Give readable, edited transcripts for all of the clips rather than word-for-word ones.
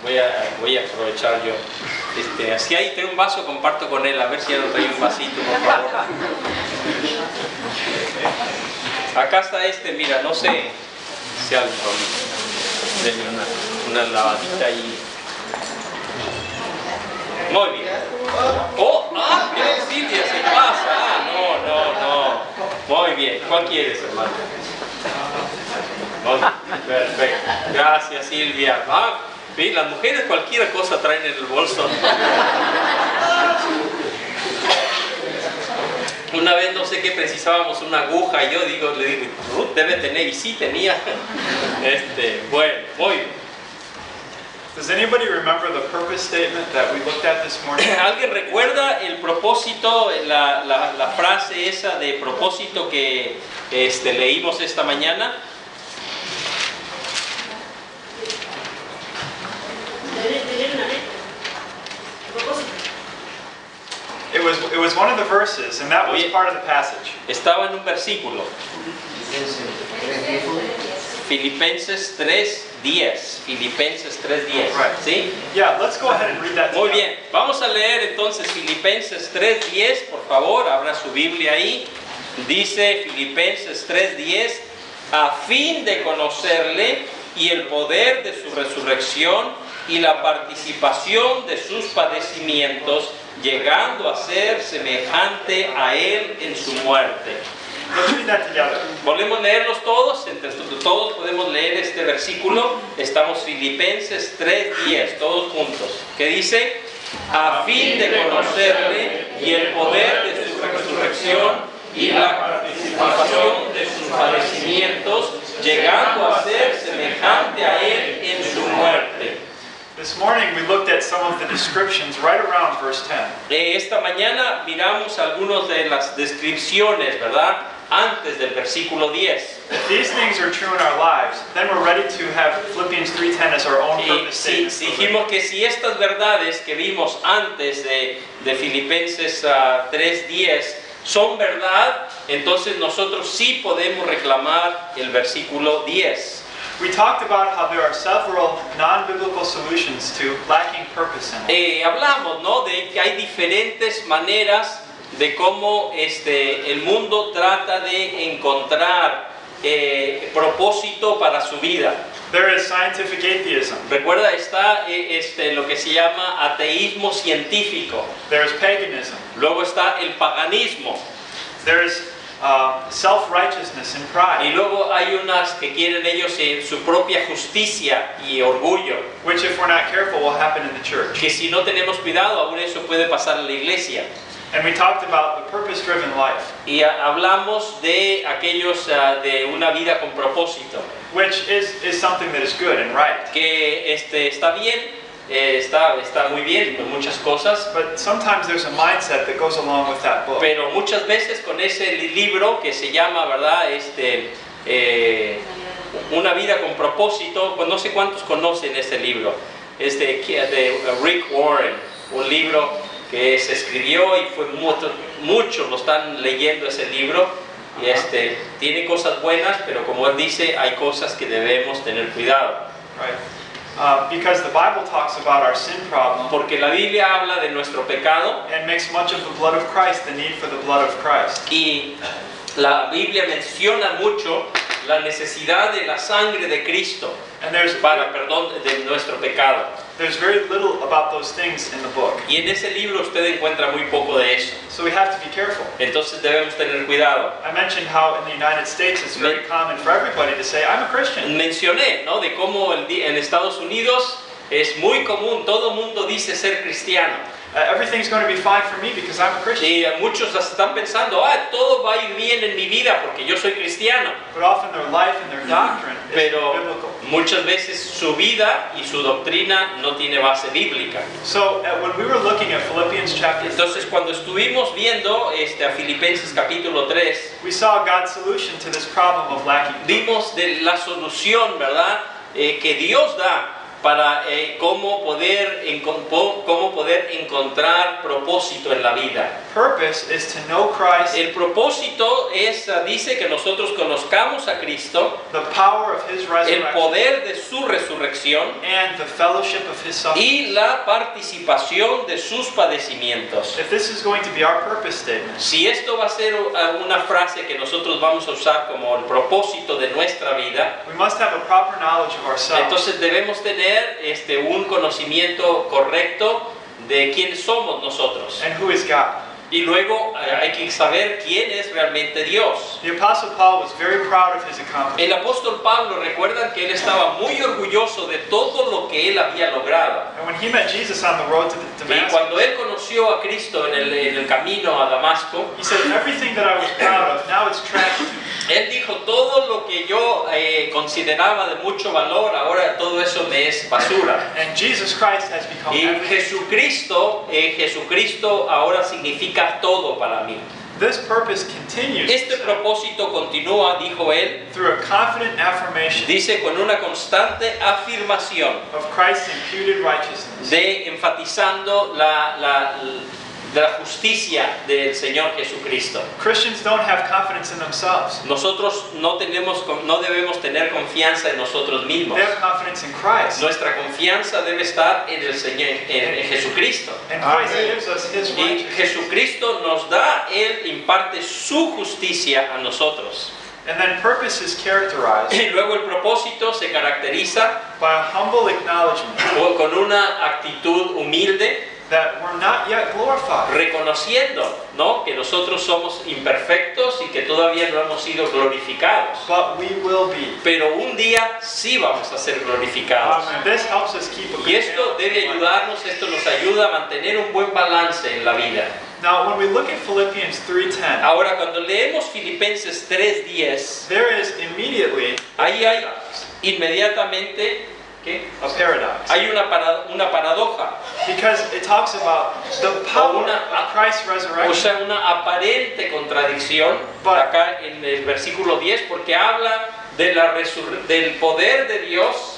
Voy a aprovechar yo. Si ahí trae un vaso, comparto con él, a ver si ya no trae un vasito, por favor. Acá está mira, no sé si algo, denle una lavadita ahí. Muy bien. Mira, Silvia, se pasa. No. Muy bien. ¿Cuál quieres, hermano? Muy bien. Perfecto. Gracias, Silvia. Las mujeres cualquier cosa traen en el bolso. Una vez no sé qué precisábamos una aguja y le digo, Ruth debe tener, y sí tenía. Bueno, muy bien. Does anybody remember the purpose statement that we looked at this morning? ¿Alguien recuerda el propósito, la frase esa de propósito que leímos esta mañana? It was one of the verses, and that was part of the passage. Estaba en un versículo. Filipenses 3:10. Filipenses 3:10. Right. ¿Sí? Yeah, let's go ahead and read that. Muy bien. Vamos a leer entonces Filipenses 3:10, por favor. Abra su Biblia ahí. Dice Filipenses 3:10, a fin de conocerle y el poder de su resurrección y la participación de sus padecimientos, llegando a ser semejante a él en su muerte. Let's read that together. Volvemos a leerlos todos, entre todos podemos leer este versículo. Estamos Filipenses 3:10, todos juntos. ¿Qué dice? A fin de conocerle y el poder de su resurrección y la participación de sus padecimientos, llegando a ser semejante a él en su muerte. This morning we looked at some of the descriptions right around verse 10. Esta mañana miramos algunas de las descripciones, ¿verdad? Antes del versículo 10. If these things are true in our lives, then we're ready to have Philippians 3:10 as our own purpose statement. Si dijimos que si estas verdades que vimos antes de Filipenses 3:10 son verdad, entonces nosotros sí podemos reclamar el versículo 10. We talked about how there are several non-biblical solutions to lacking purpose in life. Hablamos, ¿no?, de que hay diferentes maneras de cómo el mundo trata de encontrar propósito para su vida. There is scientific atheism. Recuerda, está lo que se llama ateísmo científico. There is paganism. Luego está el paganismo. There is self-righteousness and pride. Y luego hay unas que quieren ellos su propia justicia y orgullo. Which, if we're not careful, will happen in the church. Que si no tenemos cuidado, aún eso puede pasar en la iglesia. And we talked about the purpose-driven life. Y hablamos de aquellos de una vida con propósito. Which is something that is good and right. Que está bien. Está muy bien con muchas cosas, but sometimes there's a mindset that goes along with that book. Pero muchas veces con ese libro que se llama, ¿verdad?, una vida con propósito, pues no sé cuántos conocen ese libro, de Rick Warren, un libro que se escribió y fue muchos lo están leyendo ese libro, y tiene cosas buenas, pero como él dice, hay cosas que debemos tener cuidado. Right. Because the Bible talks about our sin problem. Porque la Biblia habla de nuestro pecado. And makes much of the blood of Christ, the need for the blood of Christ. Y la Biblia menciona mucho la necesidad de la sangre de Cristo para perdón de nuestro pecado. There's very little about those things in the book. Y en ese libro usted encuentra muy poco de eso. So we have to be careful. Entonces debemos tener cuidado. I mentioned how in the United States it's very common for everybody to say, I'm a Christian. Mencioné, ¿no?, de cómo en Estados Unidos es muy común, todo el mundo dice ser cristiano. Everything's going to be fine for me because I'm a Christian. Y muchos están pensando, todo va a ir bien en mi vida porque yo soy cristiano. But often their life and their doctrine is biblical. Muchas veces su vida y su doctrina no tiene base bíblica. So when we were looking at Philippians chapter 3, entonces cuando estuvimos viendo a Filipenses capítulo 3, we saw God's solution to this problem of lacking. Vimos de la solución, ¿verdad?, que Dios da para cómo poder encontrar propósito en la vida. Purpose is to know Christ, El propósito es, dice que nosotros conozcamos a Cristo, the power of His el resurrection, poder de su resurrección and the fellowship of His suffering. y la participación de sus padecimientos. If this is going to be our purpose statement, Si esto va a ser una frase que nosotros vamos a usar como el propósito de nuestra vida, we must have a proper knowledge of ourselves entonces debemos tener un conocimiento correcto de quién somos nosotros. and who is God. Y luego hay que saber quién es realmente Dios. The Apostle Paul was very proud of his accomplishment. El apóstol Pablo, recuerdan que él estaba muy orgulloso de todo lo que él había logrado. And when he met Jesus on the road to Y Damascus, cuando él conoció a Cristo en el camino a Damasco, he said, everything that I was proud of, now it's trash to me. él dijo, todo lo que yo consideraba de mucho valor, ahora todo eso me es basura. And Jesus Christ has become Y everything. Jesucristo ahora significa todo para mí. This purpose continues Este propósito continúa, dijo él, through a confident affirmation dice con una constante afirmación of Christ's imputed righteousness. de enfatizando de la justicia del Señor Jesucristo. Christians don't have confidence in themselves. Nosotros no debemos tener confianza en nosotros mismos. They have confidence in Christ. Nuestra confianza debe estar en el Señor, en Jesucristo. And Christ gives us His Y righteousness. Jesucristo nos da, Él imparte su justicia a nosotros. And then purpose is characterized Y luego el propósito se caracteriza by a humble acknowledgement con una actitud humilde, that we're not yet glorified, reconociendo, ¿no?, que nosotros somos imperfectos y que todavía no hemos sido glorificados. but we will be. Pero un día sí vamos a ser glorificados. And this helps us keep a good Y esto debe balance. ayudarnos, esto nos ayuda a mantener un buen balance en la vida. Now, when we look at Philippians 3:10, Ahora, cuando leemos Filipenses 3:10, there is immediately ahí hay inmediatamente, ¿qué? a paradox. Hay una paradoja, Because it talks about the power una- of Christ's o resurrection, sea, una aparente contradicción acá en el versículo 10, porque habla de del poder de Dios,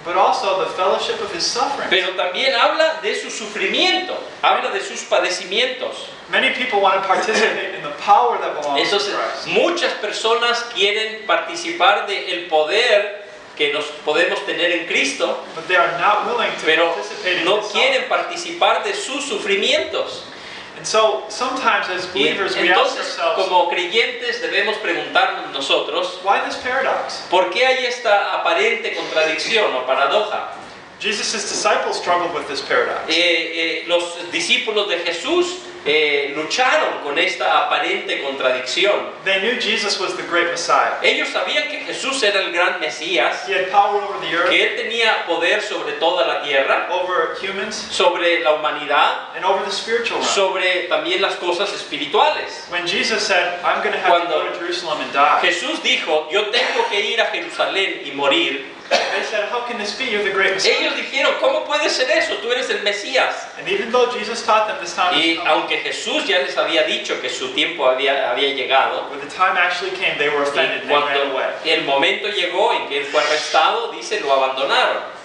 but also the fellowship of His suffering. pero también habla de su sufrimiento, habla de sus padecimientos. Many people want to participate in the power that belongs to Entonces, Christ, muchas personas quieren participar del poder que nos podemos tener en Cristo, but they are not willing to pero participate in no His suffering. quieren participar de sus sufrimientos. And so, sometimes as Y believers, we ask entonces, ourselves, como creyentes, debemos preguntarnos nosotros, why this paradox? ¿por qué hay esta aparente contradicción o paradoja? Jesus' disciples struggled with this paradox. Los discípulos de Jesús lucharon con esta aparente contradicción. They knew Jesus was the great Messiah. Ellos sabían que Jesús era el gran Mesías, He had power over the earth, que Él tenía poder sobre toda la tierra, over humans, sobre la humanidad, and over the spiritual realm. sobre también las cosas espirituales. When Jesus said, I'm going to have to Cuando go to Jerusalem and die, Jesús dijo, yo tengo que ir a Jerusalén y morir. they said, how can this be? You're the great Messiah. Ellos dijeron, ¿cómo puede ser eso? Tú eres el Mesías. And even though Jesus taught them this time Y was coming, aunque Jesús ya les había dicho que su tiempo había llegado, when the time actually came, they were offended y and they ran cuando away. el momento llegó en que él fue arrestado, dice, lo abandonaron.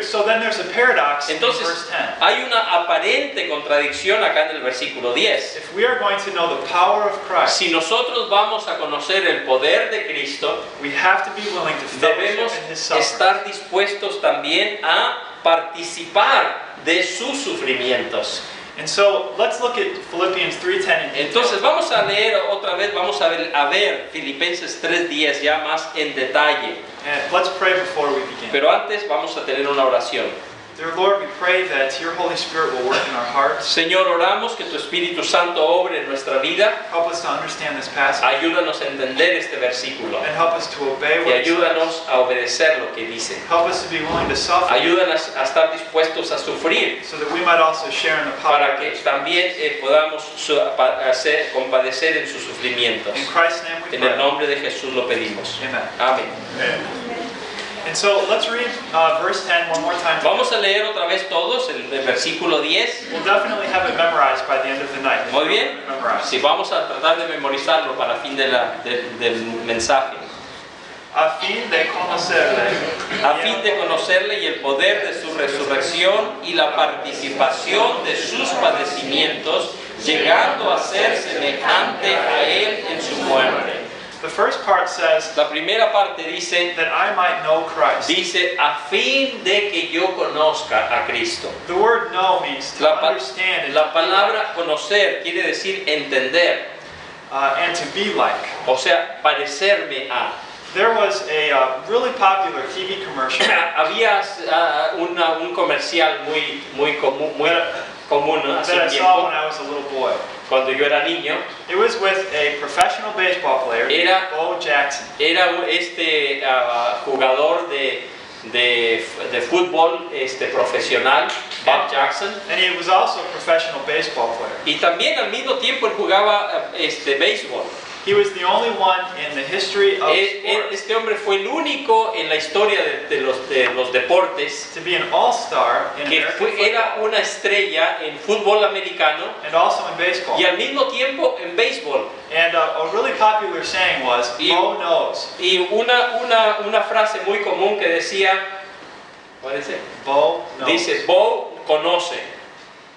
So then there's a paradox in Entonces, verse 10. hay una aparente contradicción acá en el versículo 10. If we are going to know the power of Christ, Si nosotros vamos a conocer el poder de Cristo, we have to be willing to fellowship debemos in His suffering. estar dispuestos también a participar de sus sufrimientos. And so let's look at Philippians 3:10 in detail. Entonces vamos a leer otra vez, vamos a ver Filipenses 3:10 ya más en detalle. And let's pray before we begin. Pero antes vamos a tener una oración. Dear Lord, we pray that Your Holy Spirit will work in our hearts. Señor, oramos que tu Espíritu Santo obre en nuestra vida. Help us to understand this passage Ayúdanos a entender este versículo and help us to obey y what it says. ayúdanos a obedecer lo que dice. Help us to be willing to suffer Ayúdanos a estar dispuestos a sufrir so that we might also share in the power para of que it. también podamos compadecer en sus sufrimientos. In Christ's name we En el pray. nombre de Jesús lo pedimos. Amen. Amén. And so let's read verse 10 one more time. Vamos a leer otra vez todos el versículo 10. We'll definitely have it memorized by the end of the night. Muy bien. Memorized. Sí, vamos a tratar de memorizarlo para fin del mensaje. a fin de conocerle, a fin de conocerle y el poder de su resurrección y la participación de sus padecimientos, llegando a ser semejante a él en su muerte. The first part says La primera parte dice, that I might know Christ. a fin de que yo conozca a Cristo. The word know means to understand and, La palabra conocer quiere decir entender, and to be like. o sea, parecerme a. There was a really popular TV commercial Había un comercial muy común, ¿no? Hace that un I saw when tiempo, I was a little boy. cuando yo era niño. It was with a professional baseball player, Era- Bo Jackson. Era jugador de fútbol profesional, Bob Jackson, And he was also a professional baseball player. y también al mismo tiempo él jugaba béisbol. He was the only one in the history of sports Este hombre fue el único en la historia de los deportes to be an all-star in que American era football una estrella en fútbol americano and also in baseball. y al mismo tiempo en béisbol. And a really popular saying was, Y- Bo knows. Y una frase muy común que decía, ¿cuál dice? Bo knows. Dice, Bo conoce.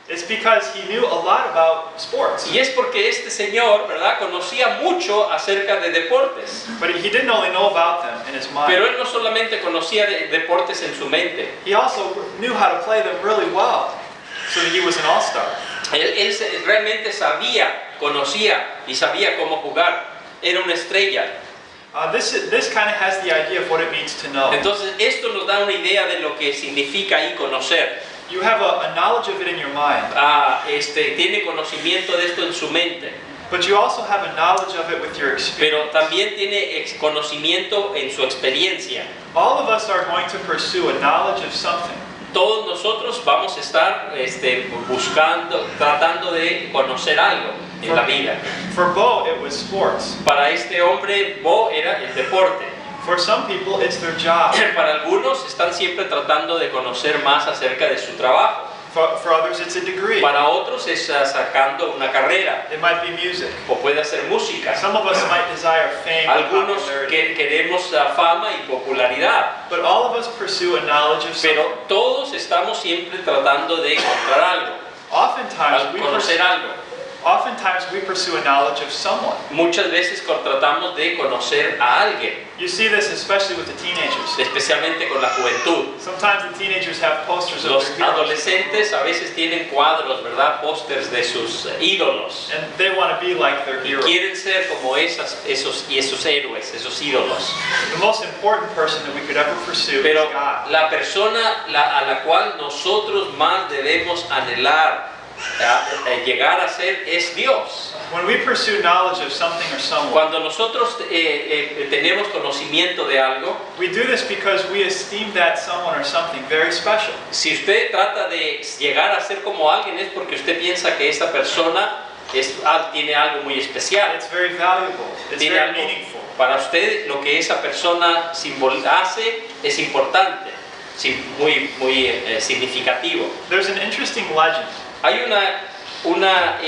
It's because he knew a lot about sports. Y es porque este señor, ¿verdad?, conocía mucho acerca de deportes. But he didn't only know about them in his mind. Pero él no solamente conocía deportes en su mente. He also knew how to play them really well, so that he was an all-star. Él realmente conocía y sabía cómo jugar. Era una estrella. This kind of has the idea of what it means to know. Entonces, esto nos da una idea de lo que significa ahí conocer. You have a knowledge of it in your mind, Tiene conocimiento de esto en su mente, but you also have a knowledge of it with your pero experience. también tiene conocimiento en su experiencia. All of us are going to pursue a knowledge of something. Todos nosotros vamos a estar tratando de conocer algo en la vida. For Bo, it was sports. Para este hombre, Bo era el deporte. For some people, it's their job. Para algunos están siempre tratando de conocer más acerca de su trabajo. For others, it's a degree. Para otros es sacando una carrera It might be music. o puede hacer música. Some of us might desire fame and Algunos popularity. queremos fama y popularidad. But all of us pursue a knowledge of something. Pero todos estamos siempre tratando de encontrar algo, conocer algo. Oftentimes we pursue a knowledge of someone. Muchas veces tratamos de conocer a alguien, You see this especially with the teenagers. especialmente con la juventud. Sometimes the teenagers have posters of Los their heroes, adolescentes a veces tienen cuadros, ¿verdad? Pósters de sus ídolos. and they want to be like their Y hero. quieren ser como esos héroes, esos ídolos. The most important person that we could ever pursue Pero is God. la persona a la cual nosotros más debemos anhelar llegar a ser es Dios. When we pursue knowledge of something or someone, Cuando nosotros tenemos conocimiento de algo, we do this because we esteem that someone or something very special. si usted trata de llegar a ser como alguien es porque usted piensa que esa persona tiene algo muy especial. It's very valuable. It's Tiene very algo, meaningful. para usted lo que esa persona hace es importante, muy significativo. There's an interesting legend Hay una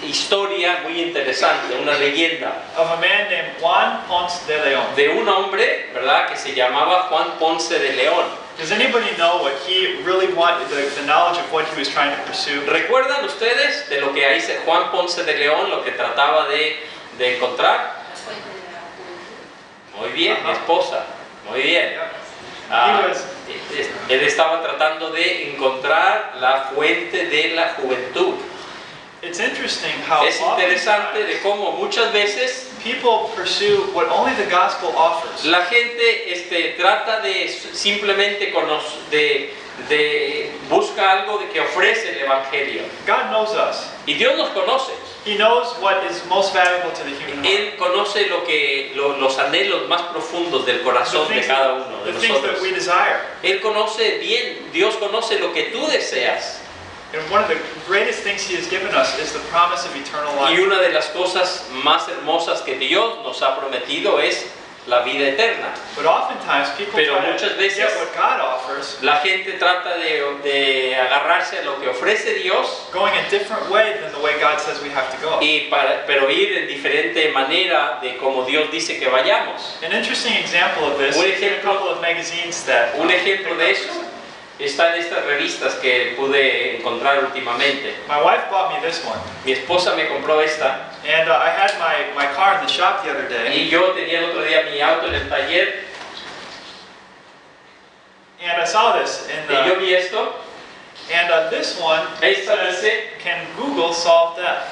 historia muy interesante, una leyenda of a man named Juan Ponce de Leon. de un hombre, ¿verdad?, que se llamaba Juan Ponce de León. Does anybody know what he really wanted, the knowledge of what he was trying to pursue? ¿Recuerdan ustedes de lo que dice Juan Ponce de León, lo que trataba de encontrar? Muy bien, mi esposa, muy bien. Él estaba tratando de encontrar la fuente de la juventud. It's interesting how Es interesante oftentimes de cómo muchas veces people pursue what only the gospel offers. la gente trata de simplemente busca algo que ofrece el Evangelio. God knows us. Y Dios nos conoce. He knows what is most valuable to the human heart. Él conoce los anhelos más profundos del corazón de cada uno de The things that nosotros. we desire. Él conoce bien, Dios conoce lo que tú deseas. And one of the greatest things He has given us is the promise of eternal Y life. una de las cosas más hermosas que Dios nos ha prometido es la vida eterna. But oftentimes people Pero try muchas to veces get what God offers offers, La gente trata de agarrarse a lo que ofrece Dios, going a different way than the way God says we have to go. pero ir en diferente manera de como Dios dice que vayamos. An interesting example of this Un is in a ejemplo- couple of magazines that Un ejemplo de eso está en estas revistas que pude encontrar últimamente. my wife bought me this one. Mi esposa me compró esta And I had my car in the shop the other day, y yo tenía el otro día mi auto en el taller and I saw this in y yo the, vi esto. and this one Esta says, dice, can Google solve death?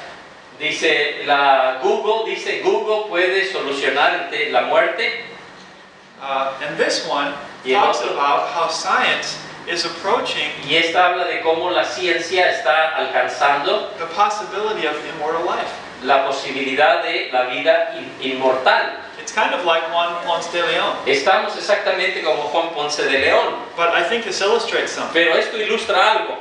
dice Google puede solucionar la muerte. And this one Y el talks otro- about how science is approaching Y esta habla de cómo la ciencia está alcanzando the possibility of immortal life. la posibilidad de la vida inmortal. It's kind of like Juan Ponce de Leon, Estamos exactamente como Juan Ponce de León, but I think this illustrates something, pero esto ilustra algo,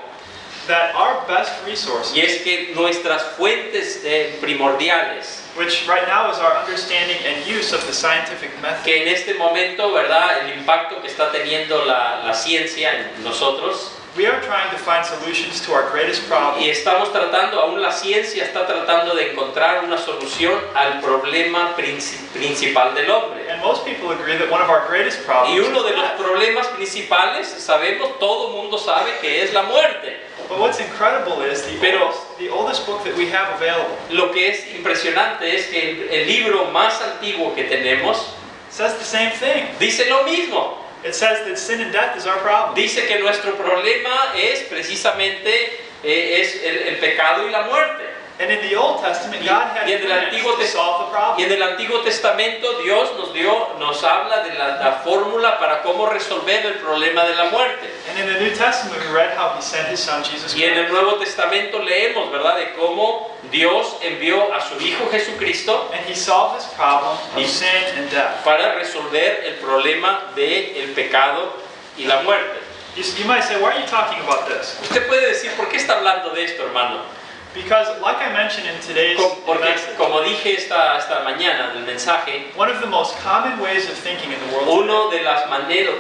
that our best resources, y es que nuestras fuentes primordiales, which right now is our understanding and use of the scientific method, que en este momento, ¿verdad?, el impacto que está teniendo la ciencia en nosotros, we are trying to find solutions to our greatest problem. y estamos tratando, aún la ciencia está tratando de encontrar una solución al problema principal del hombre. And most people agree that one of our greatest problems Y uno de is los death. problemas principales, sabemos, todo el mundo sabe que es la muerte. But what's incredible is Pero- the oldest book that we have available Lo que es impresionante es que el libro más antiguo que tenemos says the same thing. dice lo mismo. It says that sin and death is our problem. Dice que nuestro problema es precisamente es el pecado y la muerte. And in the Old Testament, Y- God had y en el plans Antiguo to solve the Y problem. en el Antiguo Testamento Dios nos habla de la fórmula para cómo resolver el problema de la muerte. And in the New Testament, we read how He sent His Son Jesus Y en el Christ. Nuevo Testamento leemos, ¿verdad?, de cómo Dios envió a su Hijo Jesucristo And He solved this problem Y- of sin and death. para resolver el problema del pecado y la muerte. You might say, why are you talking about this? Usted puede decir, ¿por qué está hablando de esto, hermano? Because, like I mentioned in today's Porque, message, como dije esta mañana del mensaje, one of the most common ways of thinking in the world uno de los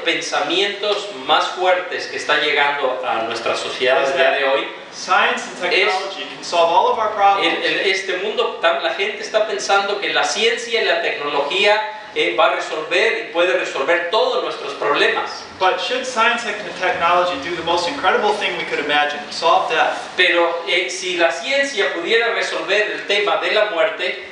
pensamientos más fuertes que está llegando a nuestra sociedad el día de hoy, science and technology can solve all of our problems. este mundo, la gente está pensando que la ciencia y la tecnología va a resolver y puede resolver todos nuestros problemas. But should science and technology do the most incredible thing we could imagine, solve death, Pero si la ciencia pudiera resolver el tema de la muerte,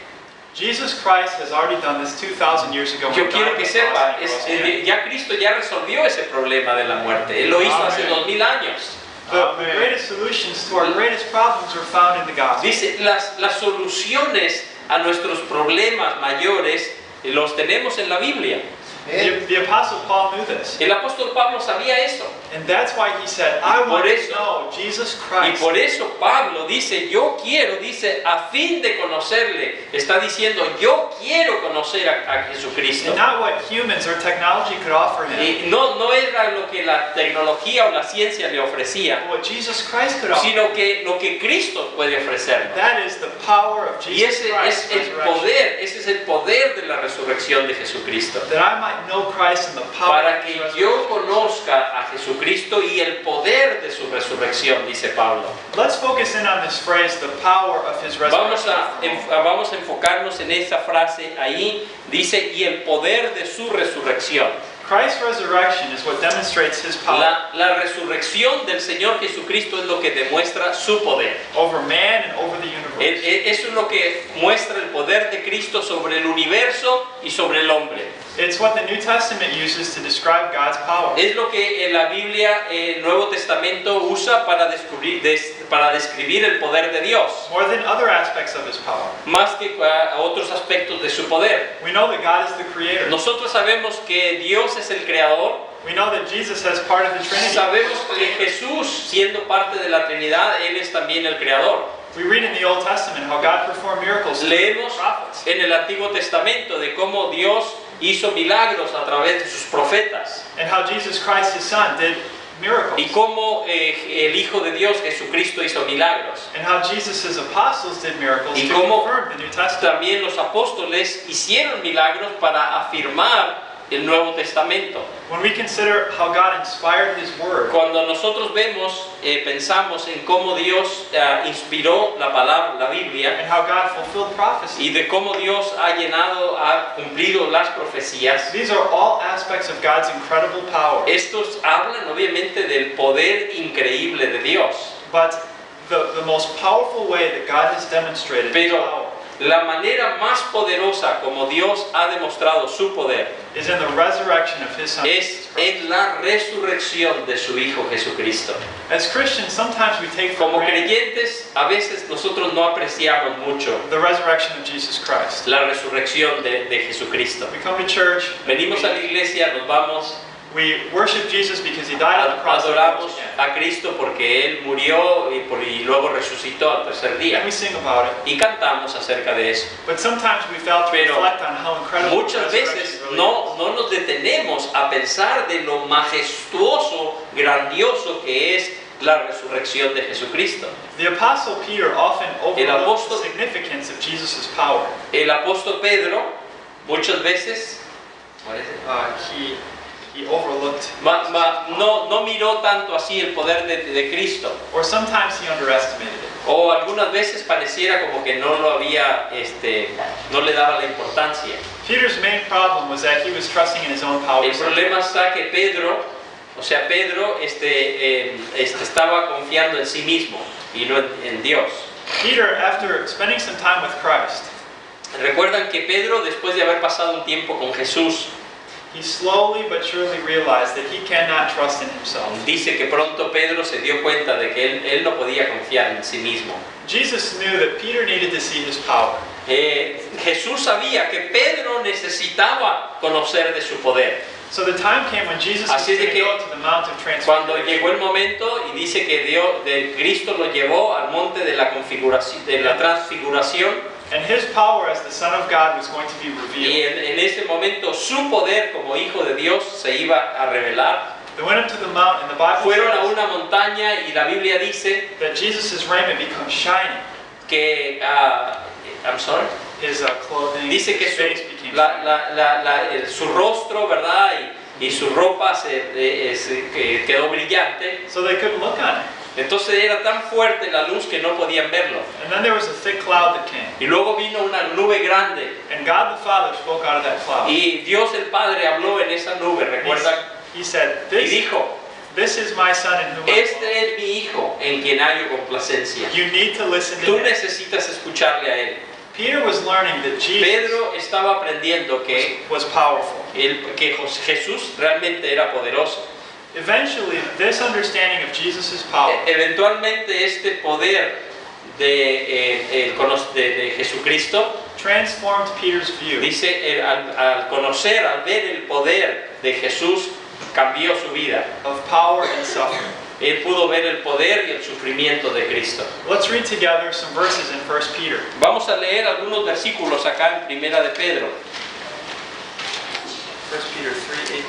Jesus Christ has already done this 2,000 years ago. yo when quiero God que was sepa, crossing the cross. ya Cristo ya resolvió ese problema de la muerte. Él lo hizo hace 2000 años. The greatest solutions to our greatest problems are found in the gospel. Dice, las soluciones a nuestros problemas mayores los tenemos en la Biblia. The Apostle Paul knew this. El apóstol Pablo sabía eso. And that's why he said, I want Por eso- to know Jesus Y Christ. por eso Pablo dice, dice, a fin de conocerle, está diciendo, yo quiero conocer a Jesucristo. And not what humans or technology could offer him, Y no era lo que la tecnología o la ciencia le ofrecía, but what Jesus Christ could offer. sino que lo que Cristo puede ofrecernos. That is the power of Y Jesus ese Christ. es el poder, ese es el poder de la resurrección de Jesucristo. That I might know Christ and the power Para of que His resurrection. yo conozca a Jesucristo y el poder de su resurrección, dice Pablo. Let's focus in on this phrase, the power of His Vamos resurrection. vamos a enfocarnos en esa frase ahí, dice, y el poder de su resurrección. Christ's resurrection is what demonstrates His power La resurrección del Señor Jesucristo es lo que demuestra su poder. over man and over the universe. Eso es lo que muestra el poder de Cristo sobre el universo y sobre el hombre. It's what the New Testament uses to describe God's power. Es lo que la Biblia, el Nuevo Testamento, usa para describir el poder de Dios, More than other aspects of His power. más que otros aspectos de su poder. We know that God is the creator. Nosotros sabemos que Dios es el creador, We know that Jesus has part of the Trinity. sabemos que Jesús, siendo parte de la Trinidad, Él es también el creador. We read in the Old Testament how God performed miracles through Leemos the prophets. en el Antiguo Testamento de cómo Dios hizo milagros a través de sus profetas And how Jesus Christ, His Son, did miracles. y cómo el Hijo de Dios, Jesucristo, hizo milagros. And how Jesus' apostles did miracles Y to cómo confirm the New Testament. También los apóstoles hicieron milagros para afirmar el Nuevo Testamento. When we consider how God inspired His Word, Cuando nosotros vemos, pensamos en cómo Dios inspiró la palabra, la Biblia, and how God fulfilled prophecy, y de cómo Dios ha llenado, ha cumplido las profecías. these are all aspects of God's incredible power. Estos hablan obviamente del poder increíble de Dios, But the most powerful way that God has demonstrated His pero power la manera más poderosa como Dios ha demostrado su poder is in the resurrection of His Son. es en la resurrección de su Hijo Jesucristo. As Christians, sometimes we take for Como granted creyentes, a veces nosotros no apreciamos mucho the resurrection of Jesus Christ. la resurrección de Jesucristo. We come to church, Venimos a la iglesia, nos vamos, we worship Jesus because He died on the cross and adoramos rose again. a Cristo porque Él murió y luego resucitó al tercer And día. we sing about it. Y cantamos acerca de eso. But sometimes we fail to Pero reflect on how incredible the Muchas resurrection veces really no is. nos detenemos a pensar de lo majestuoso, grandioso que es la resurrección de Jesucristo. The Apostle Peter often overlooked apóstol- the significance of Jesus' power. El apóstol Pedro muchas veces He overlooked, no miró tanto así el poder de Cristo, or sometimes he underestimated it. o algunas veces pareciera como que no lo había, no le daba la importancia. Peter's main problem was that he was trusting in his own power. El problema está que Pedro estaba confiando en sí mismo y no en Dios. Peter, after spending some time with Christ, Recuerdan que Pedro, después de haber pasado un tiempo con Jesús, he slowly but surely realized that he cannot trust in himself. dice que pronto Pedro se dio cuenta de que él no podía confiar en sí mismo. Jesus knew that Peter needed to see his power. Jesús sabía que Pedro necesitaba conocer de su poder. So the time came when Jesus was Así going de to que go to the Mount of Cuando Transfiguration. llegó el momento y dice que Cristo lo llevó al monte de la configuración, de la transfiguración, And his power as the Son of God was going to be y revealed. en ese momento su poder como hijo de Dios se iba a revelar. They went up to the mount, and the Bible Fueron a says una montaña y la Biblia dice that Jesus' raiment becomes shining. que, I'm sorry, His clothing, dice que his face became su rostro, ¿verdad? Y su ropa quedó brillante. so they couldn't look on it. Entonces era tan fuerte la luz que no podían verlo. And then there was a thick cloud that came. Y luego vino una nube grande. And God the Father spoke out of that cloud. Y Dios el Padre habló en esa nube, ¿recuerdan? He said, Y this dijo, is my Son in whom I este es mi Hijo en quien hallo complacencia. love. You need to listen to Tú him. necesitas escucharle a Él. Peter was learning that Jesus Pedro estaba aprendiendo que was powerful. Jesús realmente era poderoso. Eventually, this understanding of Jesus' power Eventualmente este poder de Jesucristo, transformed Peter's view dice, al conocer, al ver el poder de Jesús, cambió su vida. of power and suffering. Él pudo ver el poder y el sufrimiento de Cristo. Let's read together some verses in 1 Peter. Vamos a leer algunos versículos acá en Primera de Pedro. 1 Peter 3:18.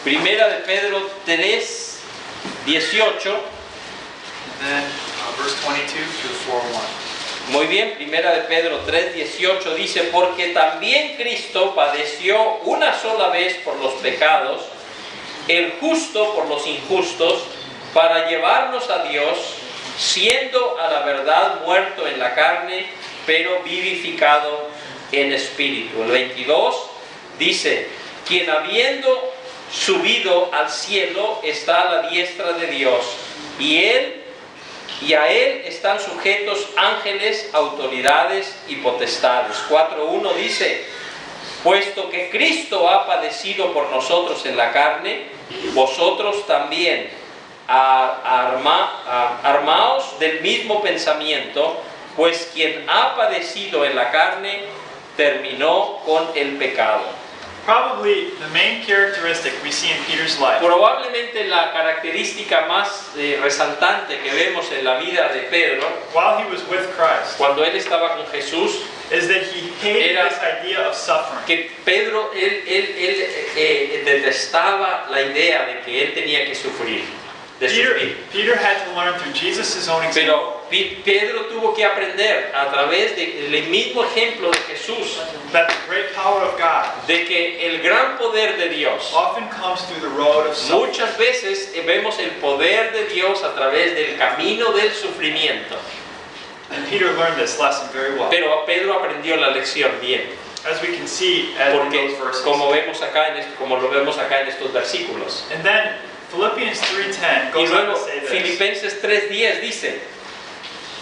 Primera de Pedro 3, 18. And then verse 22 through 4:1. Muy bien, Primera de Pedro 3, 18 dice, porque también Cristo padeció una sola vez por los pecados, el justo por los injustos, para llevarnos a Dios, siendo a la verdad muerto en la carne, pero vivificado en espíritu. El 22 dice, quien habiendo subido al cielo está a la diestra de Dios, y a él están sujetos ángeles, autoridades y potestades. 4:1 dice, puesto que Cristo ha padecido por nosotros en la carne, vosotros también armaos del mismo pensamiento, pues quien ha padecido en la carne terminó con el pecado. Probably the main characteristic we see in Peter's life Probablemente la característica más resaltante que vemos en la vida de Pedro, while he was with Christ cuando él estaba con Jesús, is that he hated Era- this idea of suffering. que Pedro, él detestaba la idea de que él tenía que sufrir, de sufrir. Peter had to learn through Jesus' own example Pero Pedro tuvo que aprender a través del mismo ejemplo de Jesús, that the great power of God de que el gran poder de Dios, often comes through the road of suffering. muchas veces vemos el poder de Dios a través del camino del sufrimiento. And Peter learned this lesson very well. Pero Pedro aprendió la lección bien, As we can see in porque those verses. como lo vemos acá en estos versículos. And then Philippians 3:10 Y goes on luego to say this, Filipenses 3:10 dice,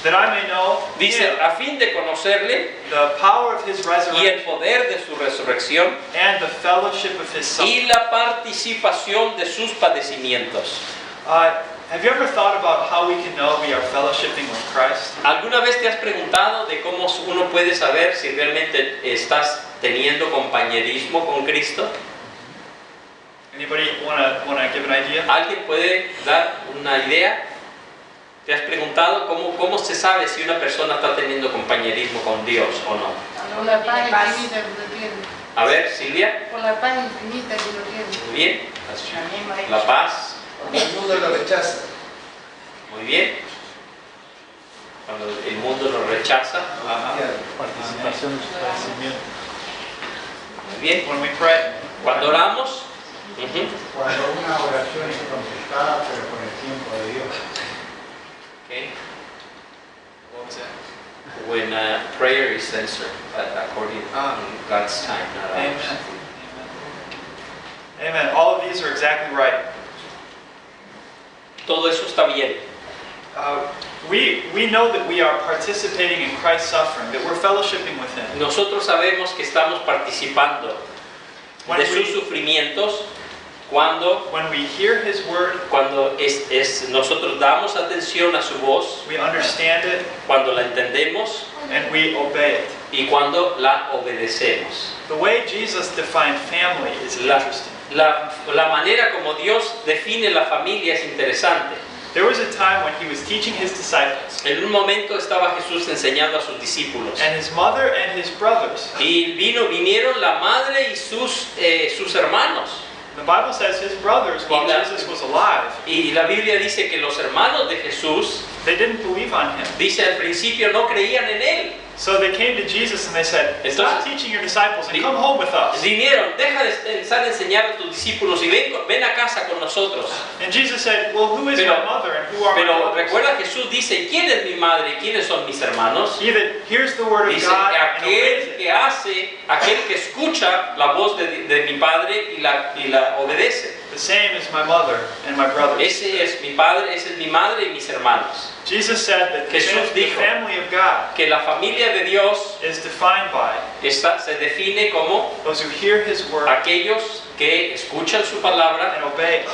that I may know dice, him, a fin de conocerle the power of his y el resurrection poder de su resurrección and the fellowship of his y suffering. la participación de sus padecimientos. Have you ever thought about how we can know we are fellowshipping with Christ? ¿Alguna vez te has preguntado de cómo uno puede saber si realmente estás teniendo compañerismo con Cristo? Anybody wanna give an idea? ¿Alguien puede dar una idea? ¿Te has preguntado cómo se sabe si una persona está teniendo compañerismo con Dios o no? Por la paz infinita que uno tiene. A ver, Silvia, Por la paz infinita que uno tiene. muy bien. La paz, Cuando el mundo lo rechaza. muy bien. Cuando el mundo lo rechaza, Participación en su padecimiento. muy bien. When we pray, Cuando oramos, Cuando una oración es contestada, pero con el tiempo de Dios. okay. what was that? When prayer is answered according to Ah. God's time, not Amen. ours. Amen. Amen. All of these are exactly right. Todo eso está bien. We know that we are participating in Christ's suffering, that we're fellowshipping with Him. Nosotros sabemos que estamos participando When de sus we, sufrimientos cuando when we hear His word, nosotros damos atención a su voz, we understand it, cuando la entendemos and we obey it. y cuando la obedecemos. The way Jesus defined family is La, interesting. la manera como Dios define la familia es interesante. There was a time when He was teaching His disciples, En un momento estaba Jesús enseñando a sus discípulos and His mother and His brothers. y vinieron la madre y sus hermanos. The Bible says His brothers, while Jesus was alive, Y la Biblia dice que los hermanos de Jesús, they didn't believe on Him. dice al principio, no creían en él. So they came to Jesus and they said, "Stop teaching your disciples and come home with us." Vinieron, deja de empezar a enseñar a tus discípulos y ven a casa con nosotros. And Jesus said, "Well, who is Pero- my mother and who are my Pero brothers?" recuerda, Jesús dice, ¿quién es mi madre y quiénes son mis hermanos? He that hears the word of Dice, God and obeys aquel it. que hace, aquel que escucha la voz de mi padre y la obedece. The same is my mother and my brothers. Ese es mi padre, esa es mi madre y mis hermanos. Jesus said that the Jesús the dijo family of God Que la familia de Dios is defined by se define como those who hear His word aquellos que escuchan su palabra and obey it.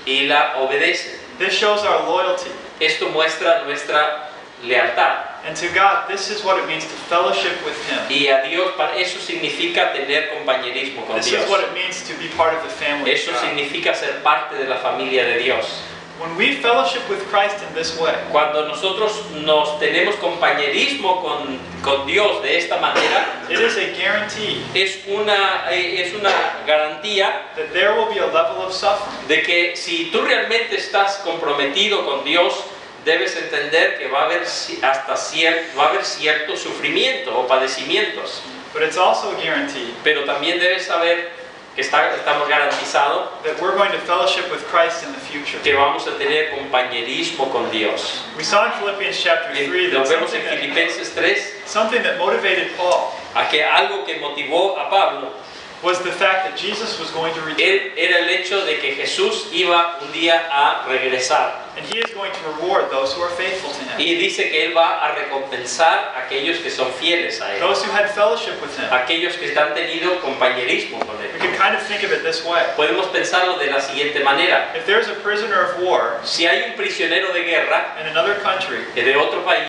y la obedecen. This shows our loyalty. Esto muestra nuestra lealtad. And to God, this is what it means to fellowship with Him. Y a Dios, eso significa tener compañerismo con This Dios. is what it means to be part of the family of Eso God. significa ser parte de la familia de Dios. When we fellowship with Christ in this way, Cuando nosotros nos tenemos compañerismo con Dios de esta manera, it is a guarantee es una garantía that there will be a level of suffering. de que si tú realmente estás comprometido con Dios, debes entender que va a haber cierto sufrimiento o padecimientos. But it's also a guarantee Pero también debes saber que estamos garantizados that we're going to fellowship with Christ in the future. que vamos a tener compañerismo con Dios. We saw in Philippians chapter 3 Lo that vemos en Filipenses 3, something that motivated Paul algo que motivó a Pablo was the fact that Jesus was going to return. era el hecho de que Jesús iba un día a regresar. And He is going to reward those who are faithful to Him. Y dice que Él va a recompensar a aquellos que son fieles a Él. Those who had fellowship with Him. Aquellos que han tenido compañerismo con We Él. can kind of think of it this way. Podemos pensarlo de la siguiente manera. If there's a prisoner of war Si hay un prisionero de guerra in another country, de otro país,